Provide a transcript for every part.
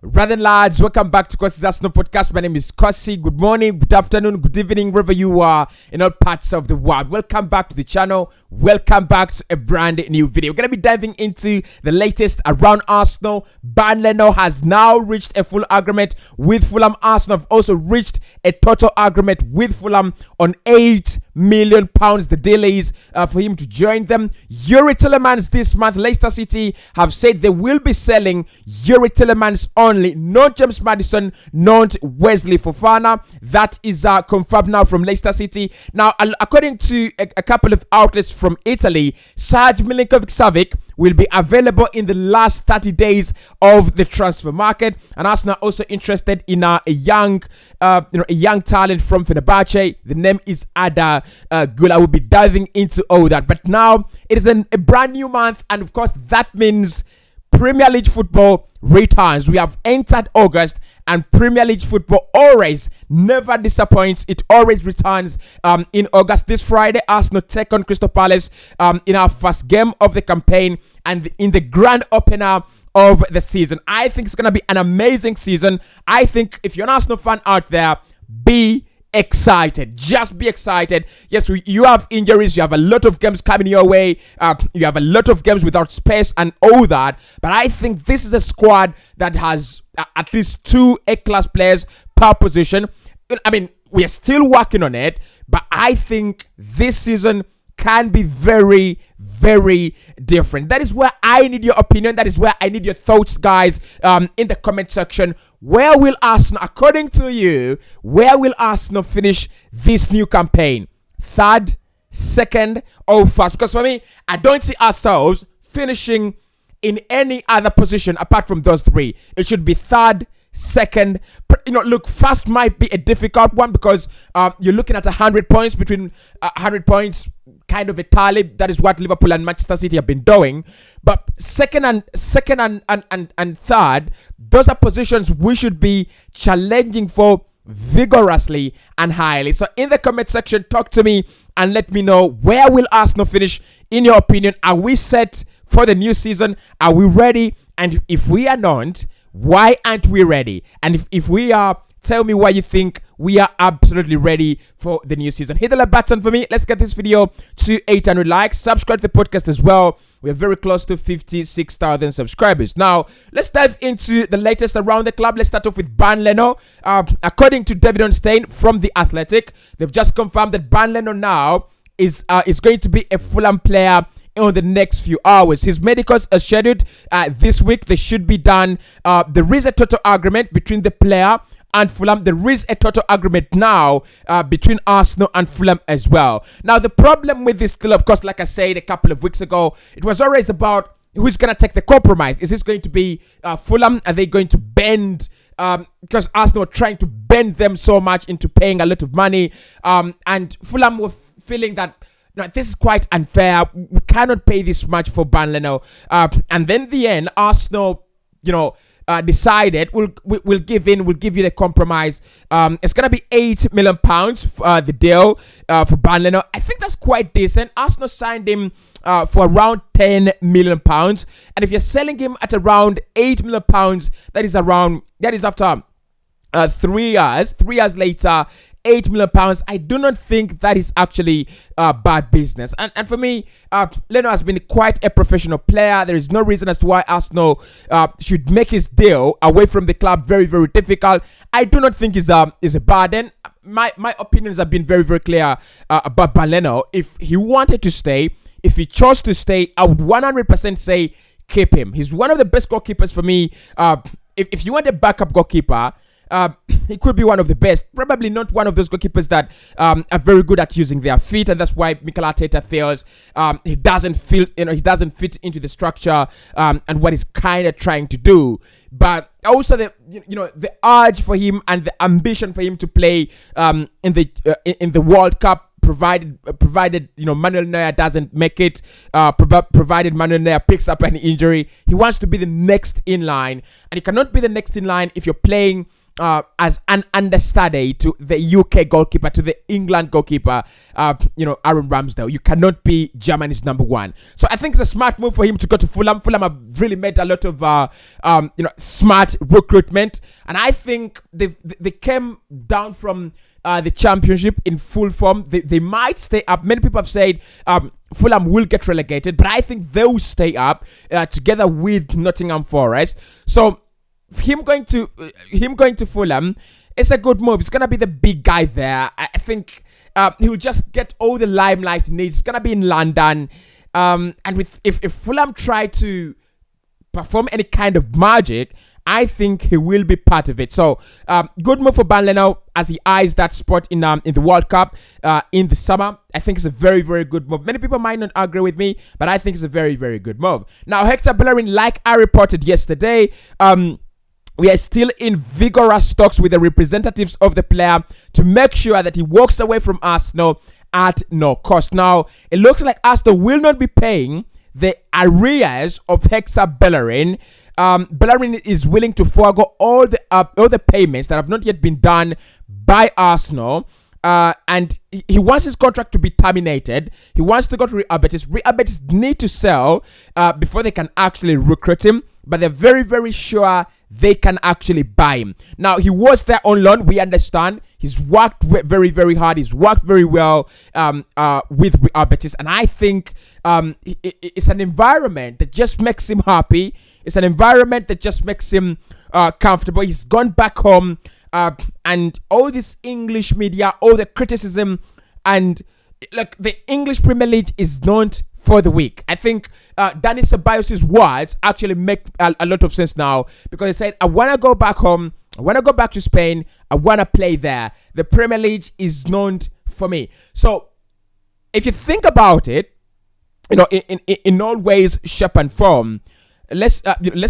Rather lads, welcome back to Cossy's Arsenal podcast. My name is Cossy. Good morning, good afternoon, good evening, wherever you are in all parts of the world. Welcome back to the channel. Welcome back to a brand new video. We're going to be diving into the latest around Arsenal. Bernd Leno has now reached a full agreement with Fulham. Arsenal have also reached a total agreement with Fulham on £8 million. The deal is for him to join them. Tielemans this month. Leicester City have said they will be selling Tielemans only, not James Maddison, not Wesley Fofana. That is confirmed now from Leicester City. Now, according to a couple of outlets from Italy, Milinkovic-Savic will be available in the last 30 days of the transfer market, and Arsenal are also interested in a young talent from Fenerbahce. The name is Ada Gul. I will be diving into all that, but now it is a brand new month, and of course that means Premier League football returns. We have entered August, and Premier League football always never disappoints. It always returns in August. This Friday, Arsenal take on Crystal Palace in our first game of the campaign and in the grand opener of the season. I think it's going to be an amazing season. I think if you're an Arsenal fan out there, be excited. Just be excited. Yes, you have injuries, you have a lot of games coming your way, you have a lot of games without space and all that, but I think this is a squad that has at least 2 A-class players per position. I mean, we are still working on it, but I think this season can be very, very different. That is where I need your opinion. That is where I need your thoughts, guys, in the comment section. Where will Arsenal, according to you, where will Arsenal finish this new campaign? 3rd, 2nd, or 1st? Because for me, I don't see ourselves finishing in any other position apart from those 3. It should be 3rd, 2nd. Look, 1st might be a difficult one because you're looking at 100 points. Between 100 points, kind of a tally. That is what Liverpool and Manchester City have been doing. But 2nd and 3rd, those are positions we should be challenging for vigorously and highly. So in the comment section, talk to me and let me know, where will Arsenal finish in your opinion? Are we set for the new season? Are we ready? And if we are not, why aren't we ready? And if we are, tell me why you think we are absolutely ready for the new season. Hit the like button for me. Let's get this video to 800 likes. Subscribe to the podcast as well. We're very close to 56,000 subscribers. Now, let's dive into the latest around the club. Let's start off with Bernd Leno. According to David Ornstein from The Athletic, they've just confirmed that Bernd Leno now is going to be a Fulham player in the next few hours. His medicals are scheduled this week. They should be done. There is a total agreement between the player and Fulham. There is a total agreement now between Arsenal and Fulham as well. Now, the problem with this deal, of course, like I said a couple of weeks ago, it was always about who's going to take the compromise. Is this going to be Fulham? Are they going to bend? Because Arsenal were trying to bend them so much into paying a lot of money. And Fulham were feeling that this is quite unfair. We cannot pay this much for Bernd Leno. And then in the end, Arsenal, decided we'll give in. We'll give you the compromise. It's gonna be £8 million the deal for Bernd Leno. I think that's quite decent. Arsenal signed him for around £10 million, and if you're selling him at around £8 million, that is after 3 years. 3 years later, £8 million. I do not think that is actually bad business. And for me, Leno has been quite a professional player. There is no reason as to why Arsenal should make his deal away from the club very, very difficult. I do not think is a burden. My opinions have been very, very clear about Bernd Leno. If he wanted to stay, if he chose to stay, I would 100% say keep him. He's one of the best goalkeepers for me. If you want a backup goalkeeper, he could be one of the best. Probably not one of those goalkeepers that are very good at using their feet, and that's why Mikel Arteta feels he doesn't fit into the structure and what he's kind of trying to do. But also the urge for him and the ambition for him to play in the World Cup. Provided Manuel Neuer doesn't make it, provided Manuel Neuer picks up an injury, he wants to be the next in line, and you cannot be the next in line if you're playing as an understudy to the UK goalkeeper, to the England goalkeeper, Aaron Ramsdale. You cannot be Germany's number one. So I think it's a smart move for him to go to Fulham. Fulham have really made a lot of smart recruitment, and I think they came down from the Championship in full form. They might stay up. Many people have said Fulham will get relegated, but I think they will stay up together with Nottingham Forest. So him going to Fulham, it's a good move. It's gonna be the big guy there. I think he'll just get all the limelight he needs. It's gonna be in London, and if Fulham try to perform any kind of magic, I think he will be part of it. So good move for Bernd Leno as he eyes that spot in the World Cup in the summer. I think it's a very, very good move. Many people might not agree with me, but I think it's a very, very good move. Now, Hector Bellerin, like I reported yesterday, we are still in vigorous talks with the representatives of the player to make sure that he walks away from Arsenal at no cost. Now, it looks like Arsenal will not be paying the arrears of Hector Bellerin. Bellerin is willing to forego all the payments that have not yet been done by Arsenal. And he wants his contract to be terminated. He wants to go to Real Betis. Real Betis need to sell before they can actually recruit him. But they're very, very sure they can actually buy him. Now, he was there on loan. We understand. He's worked very, very hard. He's worked very well with Real Betis. And I think it's an environment that just makes him happy. It's an environment that just makes him comfortable. He's gone back home. And all this English media, all the criticism, and like the English Premier League is not for the weak. I think Danny Ceballos' words actually make a lot of sense now, because he said, I want to go back home. I want to go back to Spain. I want to play there. The Premier League is not for me. So if you think about it, in all ways, shape and form, let's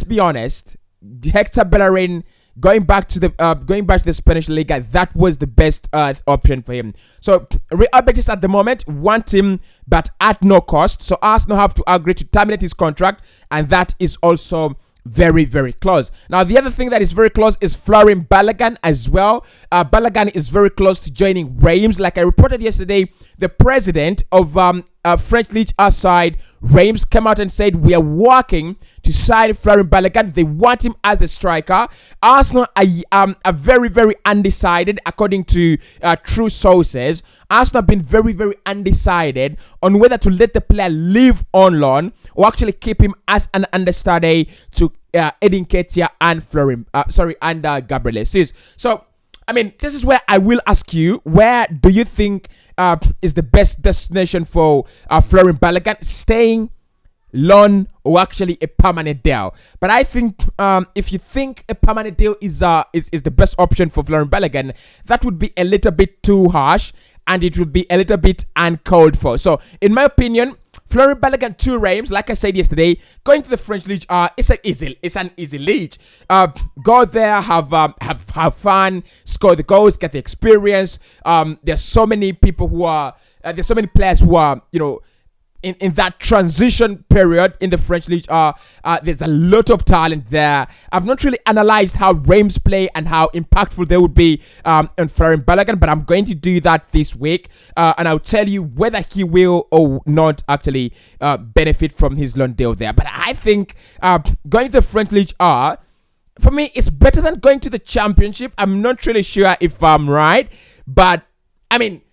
be honest. Hector Bellerin going back to the Spanish Liga, that was the best option for him. So Real Betis at the moment want him, but at no cost. So Arsenal have to agree to terminate his contract, and that is also very, very close. Now, the other thing that is very close is Florian Balogun as well. Balogun is very close to joining Reims. Like I reported yesterday, the president of French League side, Reims, came out and said, we are working to sign Florian Balogun. They want him as the striker. Arsenal are very, very undecided, according to true sources. Arsenal have been very, very undecided on whether to let the player live on loan or actually keep him as an understudy to Edin Ketia and Gabriel Jesus. So, I mean, this is where I will ask you, where do you think is the best destination for Florian Balogun? Staying, loan, or actually a permanent deal? But I think if you think a permanent deal is the best option for Florian Balogun, that would be a little bit too harsh, and it would be a little bit uncalled for. So, in my opinion, Florian Balogun to Reims, like I said yesterday, going to the French league, it's an easy league. Go there, have fun, score the goals, get the experience. There's so many people there's so many players who are, in that transition period in the French league. There's a lot of talent there. I've not really analyzed how Reims play and how impactful they would be on Florian Balogun, but I'm going to do that this week, and I'll tell you whether he will or not actually benefit from his loan deal there. But I think going to the French league for me, it's better than going to the Championship. I'm not really sure if I'm right, but I mean,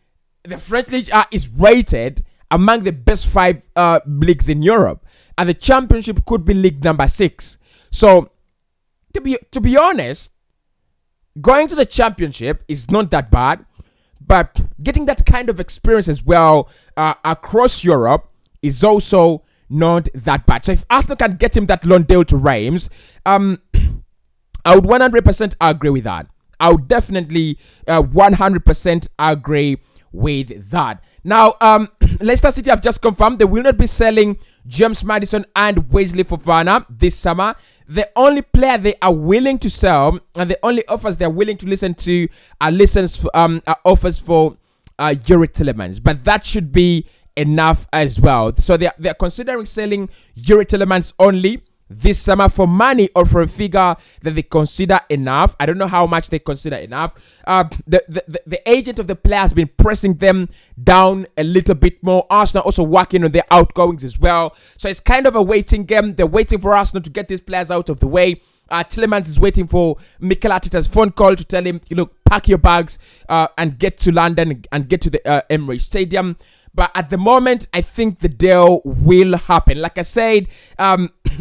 the French league is rated among the best 5 leagues in Europe, and the Championship could be league number 6. So, to be honest, going to the Championship is not that bad, but getting that kind of experience as well across Europe is also not that bad. So, if Arsenal can get him that loan deal to Reims, I would 100% agree with that. I would definitely 100% agree with that. Now, Leicester City have just confirmed they will not be selling James Maddison and Wesley Fofana this summer. The only player they are willing to sell and the only offers they are willing to listen to are offers for Yuri Tielemans. But that should be enough as well. So they're considering selling Yuri Tielemans only. this summer for money or for a figure that they consider enough. I don't know how much they consider enough. The agent of the player has been pressing them down a little bit more. Arsenal also working on their outgoings as well. So it's kind of a waiting game. They're waiting for Arsenal to get these players out of the way. Tielemans is waiting for Mikel Arteta's phone call to tell him, look, pack your bags and get to London and get to the Emirates Stadium. But at the moment, I think the deal will happen. Like I said,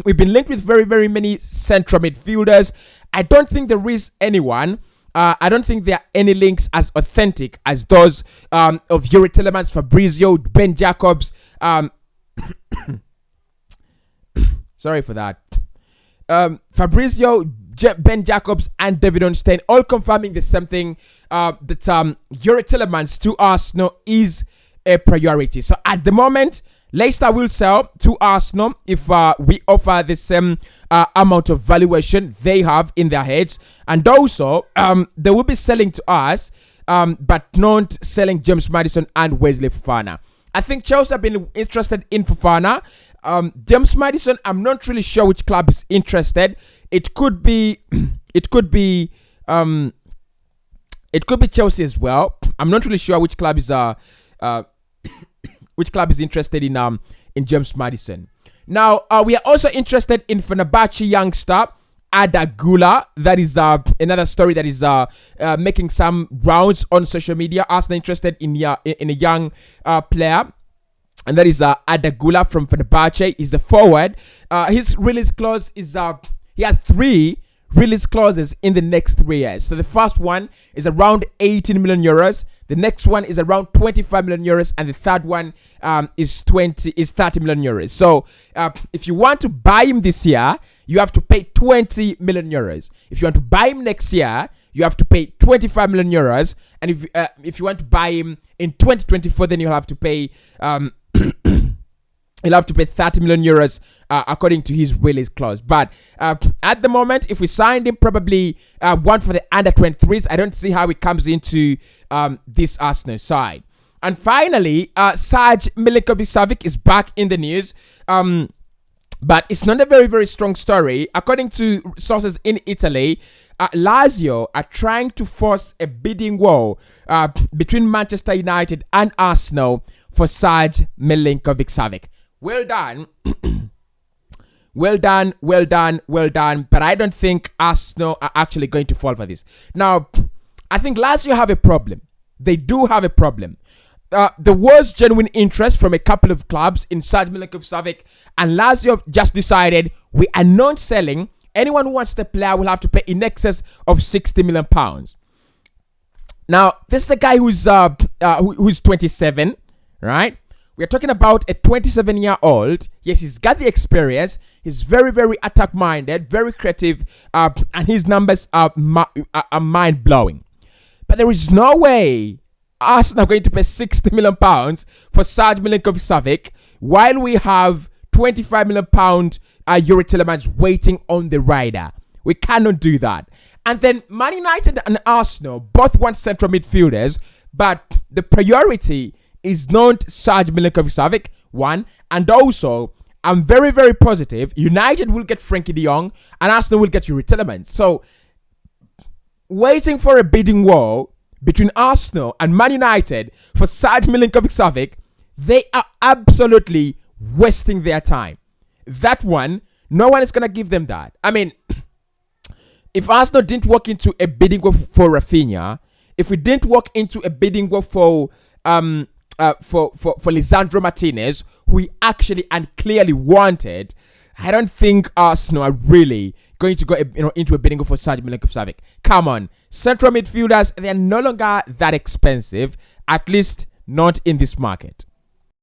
we've been linked with very, very many central midfielders. I don't think there is anyone. I don't think there are any links as authentic as those of Yuri Tielemans, Fabrizio, Ben Jacobs. Sorry for that. Fabrizio, Ben Jacobs, and David Ornstein all confirming the same thing, that Yuri Tielemans to Arsenal is a priority. So at the moment, Leicester will sell to Arsenal if we offer the same amount of valuation they have in their heads, and also they will be selling to us, but not selling James Maddison and Wesley Fofana. I think Chelsea have been interested in Fofana. James Maddison, I'm not really sure which club is interested. It could be Chelsea as well. I'm not really sure which club is interested in James Maddison. Now we are also interested in Fenerbahce youngster Ada Gula. That is another story that is making some rounds on social media. Arsenal interested in a young player. And that is Ada Gula from Fenerbahce. He's the forward. His release clause is he has 3 release clauses in the next 3 years. So the first one is around 18 million euros. The next one is around 25 million euros, and the third one is 30 million euros. So if you want to buy him this year, you have to pay 20 million euros. If you want to buy him next year, you have to pay 25 million euros. And if you want to buy him in 2024, then you'll have to pay 30 million euros according to his release clause. But at the moment, if we signed him, probably one for the under 23s, I don't see how he comes into this Arsenal side. And finally, Serge Milinkovic-Savic is back in the news. But it's not a very, very strong story. According to sources in Italy, Lazio are trying to force a bidding war between Manchester United and Arsenal for Serge Milinkovic-Savic. Well done. Well done. But I don't think Arsenal are actually going to fall for this. Now, I think Lazio have a problem. They do have a problem. There was genuine interest from a couple of clubs in Serge Milinkovic-Savic, and Lazio just decided we are not selling. Anyone who wants the player will have to pay in excess of £60 million. Now, this is a guy who's 27, right? We're talking about a 27-year-old. Yes, he's got the experience. He's very, very attack-minded, very creative, and his numbers are mind-blowing. But there is no way Arsenal are going to pay £60 million for Serge Milinkovic-Savic while we have £25 million Yuri Tielemans waiting on the rider. We cannot do that. And then Man United and Arsenal both want central midfielders, but the priority is not Serge Milinkovic-Savic, one, and also I'm very, very positive United will get Frankie de Jong and Arsenal will get Yuri Tielemans. So waiting for a bidding war between Arsenal and Man United for Serge Milinkovic-Savic, they are absolutely wasting their time. That one, no one is going to give them that. I mean, if Arsenal didn't walk into a bidding war for Rafinha, if we didn't walk into a bidding war for Lisandro Martinez, who we actually and clearly wanted, I don't think Arsenal are really going to go into a bidding war for Serge Milinkovic-Savic. Come on, central midfielders, they are no longer that expensive, at least not in this market.